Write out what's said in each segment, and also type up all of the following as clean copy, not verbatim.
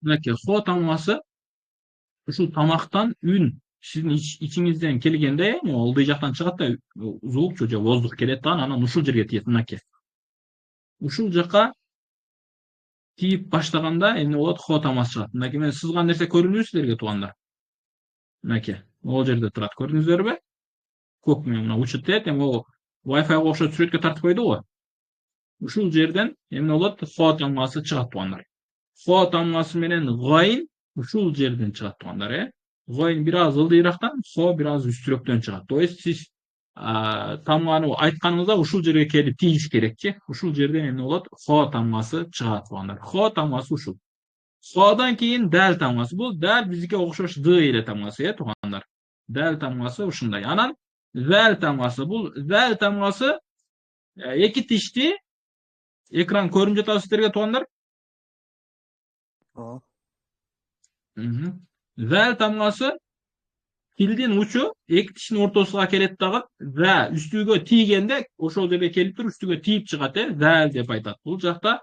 мынакей хо тамгасы ушул тамактан үн сиздин ичиңизден келгенде ылдый жактан чыгат да звукчу же воздух келет да анан ушул жерге тиет мынакей. Ушул жака тийип баштаганда эмне болот? Хо тамгасы чыгат. Мынакей мен сызган нерсе көрүнүбү силерге туугандар? Мынакей. Могул жерде турат. Көрдүңүздөрбү? Көк менен мына учу тиет, эми ал Wi-Fi'га окшоп сүрөткө тартып койду го. Ушул жерден эмне болот? Хо тамгасы чыгат туугандар. Хо тамгасы менен гайын ушул жерден чыгат туугандар, Гайын бир аз ылдыйрактан, хо бир аз үстүрөөктөн чыгат. То есть сиз тамганы айтканыңызда ушул жерге келип тийиш керекчи. Ушул жерден эмне болот? Хо тамгасы чыгат туугандар. Хо тамгасы ушул. Ходан кийин дал тамгасы. Бул дал бизге окшош д эле тамгасы, туугандар. Дал тамгасы ушундай. Анан zal тамгасы. Бул zal тамгасы эки тишти экран көрүнүп жатабы сиздерге туугандар? Zal тамгасы тилдин учу эки тиштин ортосуна келет дагы за үстүгө тийгенде ошол жерге келип туруп үстүгө тийип чыгат, zal деп айтат. Бул жакта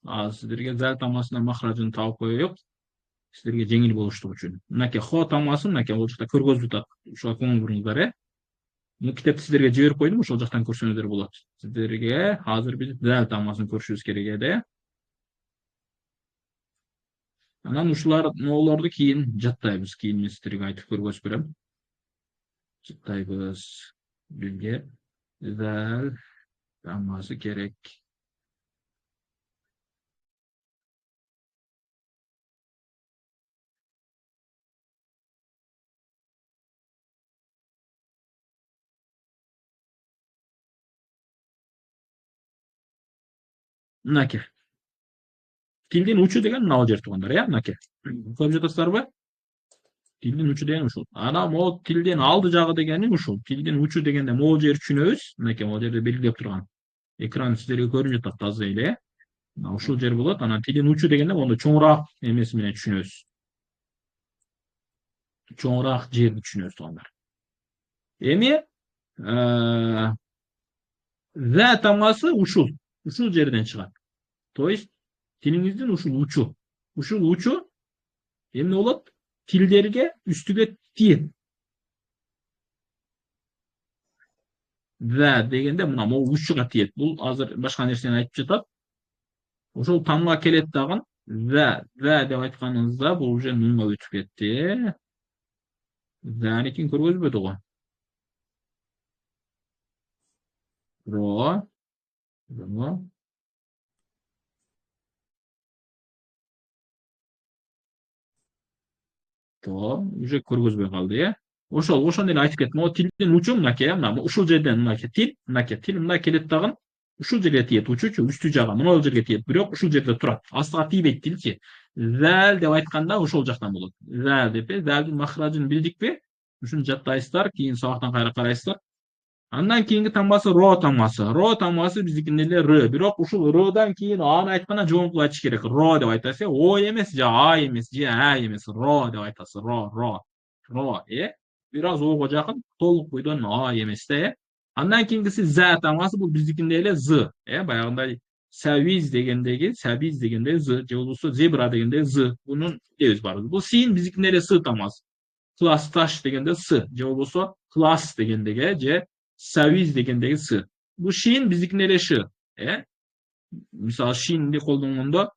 сиздерге zal тамгасынын махражын таап коеюк. Сиздерге жеңил болуштугу үчүн. Мынакей хо тамгасы, мынакей бул жакта көргөзүп атат. Ушуга көңүл буруңуздар, Бул китепти сиздерге жиберип койдум, ошол жактан көрсөңүздөр болот. Сиздерге азыр биз zal тамгасын көрүшүбүз керек эди. Анан ушулар ноолорду кийин жаттайбыз. Кийин мен сиздерге айтып көргөзүп берем. Жаттайбыз. Бизге zal тамгасы керек. Мынакей. Тилдин учу деген мына жер туугандар, мынакей. Көрүп жатасыздарбы? Тилдин учу деген ушул. Анан могу тилдин алды жагы дегени ушул. Тилдин учу дегенде могу жерди түшүнөбүз. Мынакей могу жерде белгилеп турган. Экран сиздерге көрүнүп жатат таза эле. Ушул жер болот. Анан тилдин учу дегенде мону чоңураак эмеси менен түшүнөбүз. Чоңураак жерди түшүнөбүз туугандар. Эми за тамгасы ушул. Ушул жерден чыгат. То есть тилиңиздин ушул учу. Ушул учу эмне болот? Тилдерге үстүгө тиет. За дегенде мына могу учуга тиет. Бул азыр башка нерсени айтып жатат. Ошол тамга келет дагы за деп айтканыңызда бул уже нунга өтүп кетти. Заникин көргөзбөдү го. Ро. Уже көргөзбөй калды, Ошол эле айтып кеттим. О тилдин учу мынакей, мына ушул жерден мынакей тил мындай келет дагы ушул жерге тиет, учучу үстү жагы мына жерге тиет, бирок ушул жерде турат. Астыга тийбейт тилчи. Zal деп айтканда ошол жактан болот. Zal деп, залдын махражын билдикпи? Ушуну жаттайсыздар, кийин сабактан кайра карайсыздар. Андан кийинки тамгасы ро тамгасы. Ро тамгасы биздикин эле р, бирок ушул рдан кийин аны айтканда жоңкулуп айтыш керек. Ро деп айтасыз, о эмес, же а эмес, же а эмес, ро деп айтасыз. Ро. Бир аз ого жакын, толук бойдон а эмес да, Андан кийинкиси за тамгасы, бул биздикинде эле з, баягындай сабиз дегенде з, же болбосо зебра дегенде з. Бунун дебиз барбыз. Бул син биздикинде эле с тамгасы. Классташ дегенде с, же болбосо класс дегендеге, же сабиз дегендеги с. Бул шин биздикинде эле ш, Мисалы шинди колдонгондо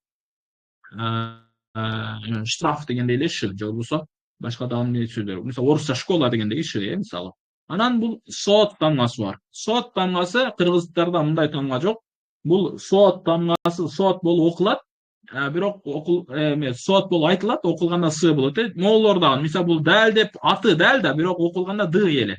штраф дегенде эле ш, же болбосо башка дагы сөздөр. Мисалы орусча школа дегендеги ш, мисалы. Анан бул сот тамгасы бар. Сот тамгасы кыргыздарда мындай тамга жок. Бул сот тамгасы, сот болуп окулат, бирок сот болуп айтылат, окулганда с болот. Моолорда мисалы бул дал деп аты дал да, бирок окулганда д эле.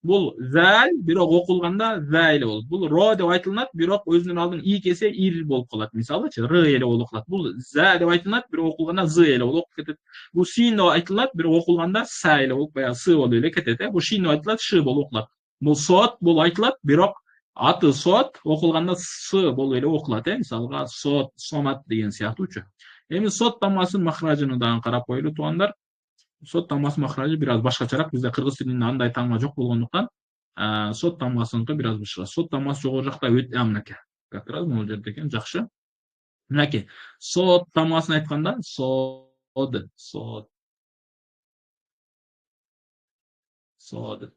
Бул zal, бирок окулганда за эле болот. Бул ро деп айтылат, бирок өзүнүн алдын и кесе ир болуп калат. Мисалычы р эле болуп калат. Бул за деп айтылат, бирок окулганда з эле болуп кетет. Бул син деп айтылат, бирок окулганда са эле болуп, баягы с болуп эле кетет. Бул шин деп айтылат, ш болуп окулат. Бул сот болуп айтылат, бирок аты сот, окулганда с болуп эле окулат, Мисалга сот, сомат деген сыяктуучу. Эми сот тамгасынын махражын дагы карап коелу туугандар. Сот тамгасы махражы бир аз башкачараак. Бизде кыргыз тилинде андай тамга жок болгондуктан, сот тамгасыныкы бир аз башка. Сот тамгасы жогору жакта өтө мынакей. Как раз могул жерде экен, жакшы. Мынакей. Сот тамгасын айтканда сод, сод, сод,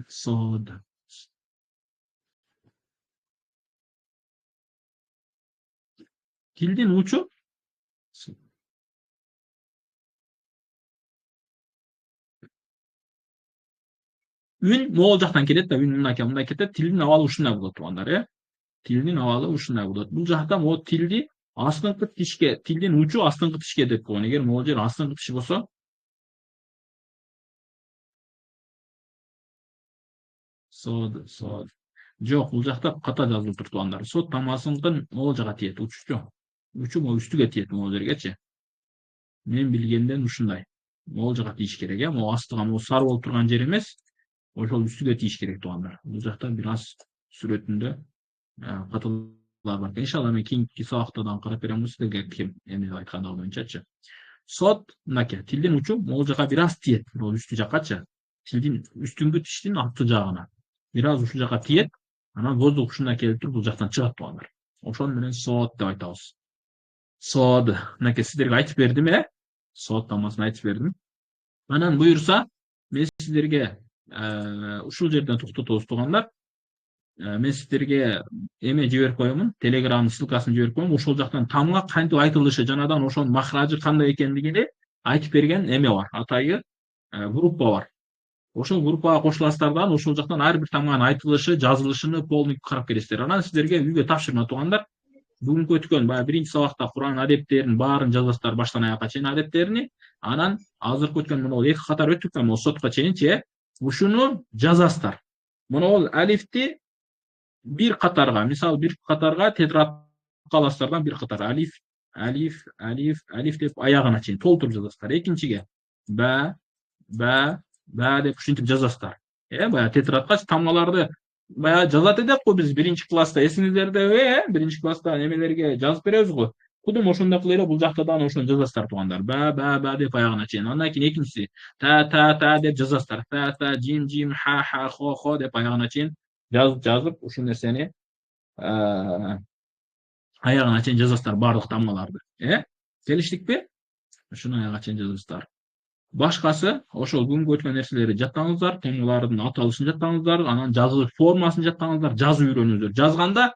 сод. Тилдин учу үн могул жактан келет да, үн мындай кетет. Тилдин абалы ушундай болот туугандар, Тилдин абалы ушундай болот. Бул жакта могу тилди астыңкы тишке, тилдин учу астыңкы тишке деп койгон. Эгер могул жер астыңкы тиш болсо, сод, сод. Жок, бул жакта ката жазылып тур туугандар. Сот тамгасынын могул жака тиет, учучу. Учу могу үстүгө тиет могул жергечи. Мен билгенден ушундай. Могул жака тийиш керек, могу астыга, могу сары болуп турган жер эмес, ошол үстүгө тийиш керек туугандар. Бул жакта бир аз сүрөтүндө каталар бар. Иншалла мен кийинки сабактардан карап берем силерге ким эми деп айтканда боюнчачы. Сот мынакей, тилдин учу могул жака бир аз тиет, бул үстү жакачы. Тилдин үстүңкү тиштин алты жагына. Бир аз ушул жака тиет, анан воздух ушундай келип туруп бул жактан чыгат туугандар. Ошону менен сот деп айтабыз. Сод. Мынакей сиздерге айтып бердим, Сод тамгасын айтып бердим. Анан буюрса, мен сиздерге ушул жерден токтотобуз туугандар. Мен сиздерге эме жиберип коемун, Telegram ссылкасын жиберип коем. Ошол жактан тамга кантип айтылышы, жанадан ошонун махражы кандай экендигини айтып берген эме бар, атайы группа бар. Ошол группага кошуласыздар да, ошол жактан ар бир тамганын айтылышы, жазылышын полный карап келесиздер. Анан сиздерге үйгө тапшырма туугандар. Бүгүнкү өткөн баягы биринчи сабакта Кур'ан адептерин баарын жазасыздар баштан аякка чейин адептерини. Анан азыркы өткөн могу эки катар өттүк да, могу сотко чейинчи, ушуну жазасыздар. Могу алифти бир катарга, мисалы бир катарга тетрад аласыздар, бир катар алиф, алиф, алиф, алиф деп аягына чейин толтуруп жазасыздар. Экинчиге ба, ба, ба деп ушинтип жазасыздар. Баягы тетрадка тамгаларды баягы жазат элек го биз биринчи класста, эсиңиздердеби, биринчи класста немелерге жазып беребиз го. Кудум ошондой кылып эле бул жакта дагы ошону жазасыздар туугандар. Ба деп аягына чейин. Андан кийин экинчиси та деп жазасыздар. Та, жим, жим, ха, хо деп аягына чейин жазып ушул нерсени аягына чейин жазасыздар баардык тамгаларды. Келиштикпи? Ушуну аягына чейин жазасыздар. Башкасы ошол бүгүнкү өткөн нерселерди жаттаңыздар, тамгалардын аталышын жаттаңыздар, анан жазылыш формасын жаттаңыздар, жазып үйрөнүңүздөр. Жазганда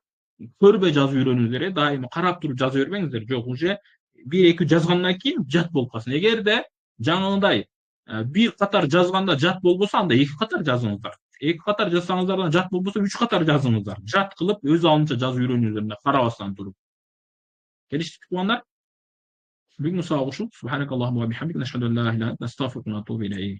көрбөй жазып үйрөнүңүздөр, дайыма карап туруп жаза бербеңиздер. Жок, уже бир эки жазгандан кийин жат болуп калсын. Эгерде жаңындай бир катар жазганда жат болбосо, анда эки катар жазыңыздар. Эки катар жазсаңыздар жат болбосо, үч катар жазыңыздар. Жат кылып өз алдынча жазып үйрөнүңүздөр, карабастан туруп. Келиштик туугандар? Бүгүнкү сабак ушул. Субханакаллахумма ва бихамдика, нашхаду ан ла илаха илля анта, настагфирука ва натубу илейк.